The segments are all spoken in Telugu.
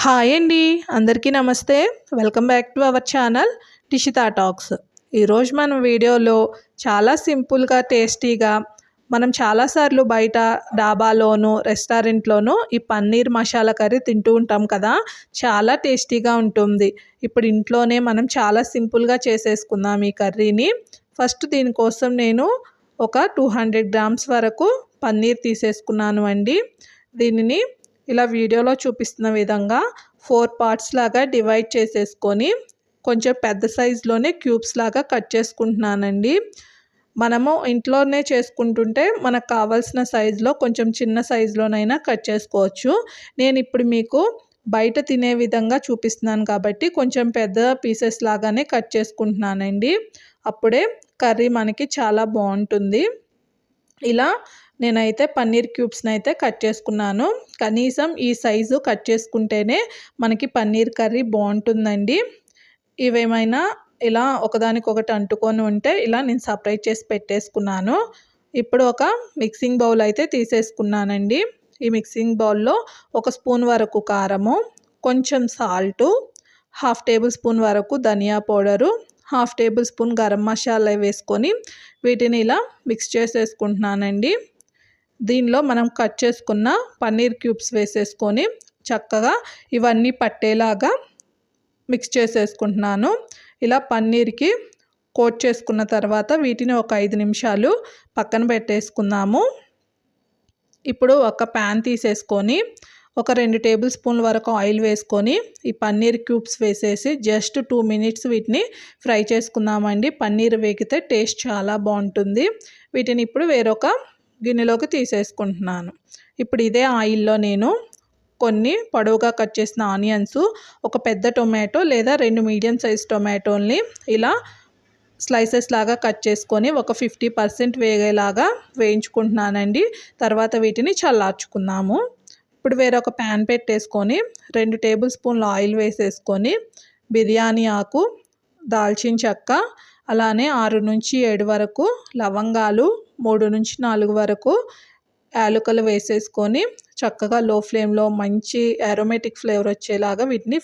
హాయ్ అండి, అందరికీ నమస్తే. Welcome back to our channel Tishita talks. ఈరోజు మన వీడియోలో చాలా సింపుల్గా టేస్టీగా మనం చాలాసార్లు బయట డాబాలోను రెస్టారెంట్లోనూ ఈ పన్నీర్ మసాలా కర్రీ తింటూ ఉంటాం కదా. చాలా టేస్టీగా ఉంటుంది. ఇప్పుడు ఇంట్లోనే మనం చాలా సింపుల్గా చేసేసుకుందాం ఈ కర్రీని. ఫస్ట్ దీనికోసం నేను ఒక 200 గ్రామ్స్ వరకు పన్నీర్ తీసేసుకున్నాను అండి. దీనిని ఇలా వీడియోలో చూపిస్తున్న విధంగా 4 పార్ట్స్ లాగా డివైడ్ చేసేసుకొని కొంచెం పెద్ద సైజులోనే క్యూబ్స్ లాగా కట్ చేసుకుంటున్నానండి. మనము ఇంట్లోనే చేసుకుంటుంటే మనకు కావాల్సిన సైజులో కొంచెం చిన్న సైజులోనైనా కట్ చేసుకోవచ్చు. నేను ఇప్పుడు మీకు బయట తినే విధంగా చూపిస్తున్నాను కాబట్టి కొంచెం పెద్ద పీసెస్ లాగానే కట్ చేసుకుంటున్నానండి. అప్పుడే కర్రీ మనకి చాలా బాగుంటుంది. ఇలా నేనైతే పన్నీర్ క్యూబ్స్ని అయితే కట్ చేసుకున్నాను. కనీసం ఈ సైజు కట్ చేసుకుంటేనే మనకి పన్నీర్ కర్రీ బాగుంటుందండి. ఇవేమైనా ఇలా ఒకదానికొకటి అంటుకొని ఉంటే ఇలా నేను సపరేట్ చేసి పెట్టేసుకున్నాను. ఇప్పుడు ఒక మిక్సింగ్ బౌల్ అయితే తీసేసుకున్నానండి. ఈ మిక్సింగ్ బౌల్లో 1 స్పూన్ వరకు కారము, కొంచెం సాల్టు, 1/2 టేబుల్ స్పూన్ వరకు ధనియా powder, 1/2 tablespoon garam masala వేసుకొని వీటిని ఇలా మిక్స్ చేసేసుకుంటున్నానండి. దీనిలో మనం కట్ చేసుకున్న పన్నీర్ క్యూబ్స్ వేసేసుకొని చక్కగా ఇవన్నీ పట్టేలాగా మిక్స్ చేసేసుకుంటున్నాను. ఇలా పన్నీర్కి కోట్ చేసుకున్న తర్వాత వీటిని ఒక 5 నిమిషాలు పక్కన పెట్టేసుకుందాము. ఇప్పుడు ఒక ప్యాన్ తీసేసుకొని ఒక 2 టేబుల్ స్పూన్ల వరకు ఆయిల్ వేసుకొని ఈ పన్నీర్ క్యూబ్స్ వేసేసి జస్ట్ 2 మినిట్స్ వీటిని ఫ్రై చేసుకుందామండి. పన్నీర్ వేగితే టేస్ట్ చాలా బాగుంటుంది. వీటిని ఇప్పుడు వేరొక గిన్నెలోకి తీసేసుకుంటున్నాను. ఇప్పుడు ఇదే ఆయిల్లో నేను కొన్ని పొడవుగా కట్ చేసిన ఆనియన్స్, ఒక పెద్ద టొమాటో లేదా 2 మీడియం సైజ్ టొమాటోల్ని ఇలా స్లైసెస్ లాగా కట్ చేసుకొని ఒక 50% వేగేలాగా వేయించుకుంటున్నానండి. తర్వాత వీటిని చల్లార్చుకుందాము. ఇప్పుడు వేరొక ప్యాన్ పెట్టేసుకొని 2 టేబుల్ స్పూన్ల ఆయిల్ వేసేసుకొని బిర్యానీ ఆకు, దాల్చిన చెక్క, అలానే 6 నుంచి 7 వరకు లవంగాలు, 3 నుంచి 4 వరకు యాలకులు వేసేసుకొని చక్కగా లో ఫ్లేమ్లో మంచి అరోమేటిక్ ఫ్లేవర్ వచ్చేలాగా వీటిని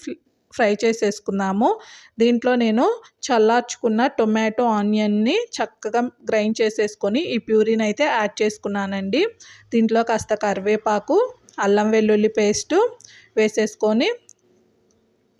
ఫ్రై చేసేసుకుందాము. దీంట్లో నేను చల్లార్చుకున్న టొమాటో ఆనియన్ని చక్కగా గ్రైండ్ చేసేసుకొని ఈ ప్యూరీని అయితే యాడ్ చేసుకున్నానండి. దీంట్లో కాస్త కరివేపాకు, అల్లం వెల్లుల్లి పేస్టు వేసేసుకొని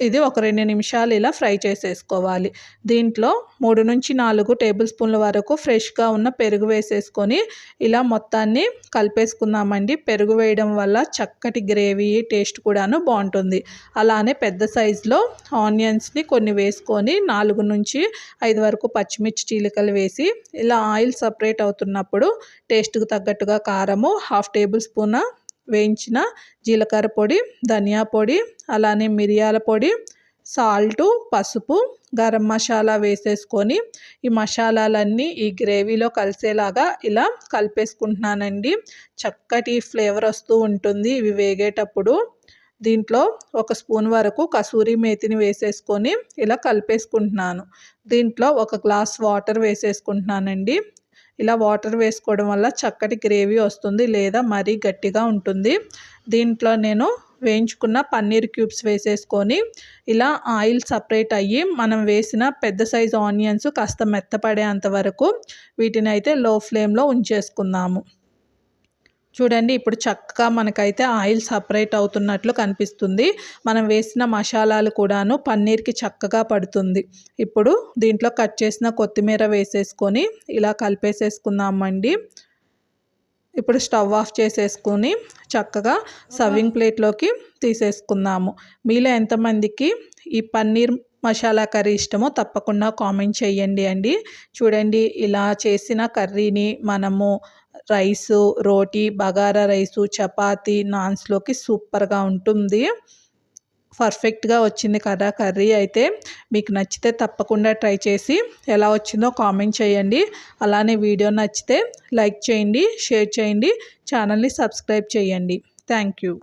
ఇది ఒక 2 నిమిషాలు ఇలా ఫ్రై చేసేసుకోవాలి. దీంట్లో 3 నుంచి 4 టేబుల్ స్పూన్ల వరకు ఫ్రెష్గా ఉన్న పెరుగు వేసేసుకొని ఇలా మొత్తాన్ని కలిపేసుకుందామండి. పెరుగు వేయడం వల్ల చక్కటి గ్రేవీ టేస్ట్ కూడాను బాగుంటుంది. అలానే పెద్ద సైజులో ఆనియన్స్ని కొన్ని వేసుకొని 4 నుంచి 5 వరకు పచ్చిమిర్చి చీలికలు వేసి ఇలా ఆయిల్ సపరేట్ అవుతున్నప్పుడు టేస్ట్కి తగ్గట్టుగా కారము, 1/2 టేబుల్ స్పూన్ వేయించిన జీలకర్ర పొడి, ధనియా పొడి, అలానే మిరియాల పొడి, సాల్టు, పసుపు, గరం మసాలా వేసేసుకొని ఈ మసాలాలన్నీ ఈ గ్రేవీలో కలిసేలాగా ఇలా కలిపేసుకుంటున్నానండి. చక్కటి ఫ్లేవర్ వస్తూ ఉంటుంది ఇవి వేగేటప్పుడు. దీంట్లో 1 స్పూన్ వరకు కసూరి మేతిని వేసేసుకొని ఇలా కలిపేసుకుంటున్నాను. దీంట్లో 1 గ్లాస్ వాటర్ వేసేసుకుంటున్నానండి. ఇలా వాటర్ వేసుకోవడం వల్ల చక్కటి గ్రేవీ వస్తుంది, లేదా మరీ గట్టిగా ఉంటుంది. దీంట్లో నేను వేయించుకున్న పన్నీర్ క్యూబ్స్ వేసేసుకొని ఇలా ఆయిల్ సపరేట్ అయ్యి మనం వేసిన పెద్ద సైజు ఆనియన్స్ కాస్త మెత్తపడేంత వరకు వీటిని అయితే లో ఫ్లేమ్లో ఉంచేసుకుందాము. చూడండి, ఇప్పుడు చక్కగా మనకైతే ఆయిల్ సపరేట్ అవుతున్నట్లు కనిపిస్తుంది. మనం వేసిన మసాలాలు కూడాను పన్నీర్కి చక్కగా పడుతుంది. ఇప్పుడు దీంట్లో కట్ చేసిన కొత్తిమీర వేసేసుకొని ఇలా కలిపేసేసుకుందామండి. ఇప్పుడు స్టవ్ ఆఫ్ చేసేసుకొని చక్కగా సర్వింగ్ ప్లేట్లోకి తీసేసుకుందాము. మీలో ఎంతమందికి ఈ పన్నీర్ మసాలా కర్రీ ఇష్టమో తప్పకుండా కామెంట్ చేయండి అండి. చూడండి, ఇలా చేసిన కర్రీని మనము రైసు, రోటీ, బగారా రైసు, చపాతీ, నాన్స్లోకి సూపర్గా ఉంటుంది. పర్ఫెక్ట్గా వచ్చింది కదా కర్రీ అయితే. మీకు నచ్చితే తప్పకుండా ట్రై చేసి ఎలా వచ్చిందో కామెంట్ చేయండి. అలానే వీడియో నచ్చితే లైక్ చేయండి, షేర్ చేయండి, ఛానల్ని సబ్స్క్రైబ్ చేయండి. Thank you.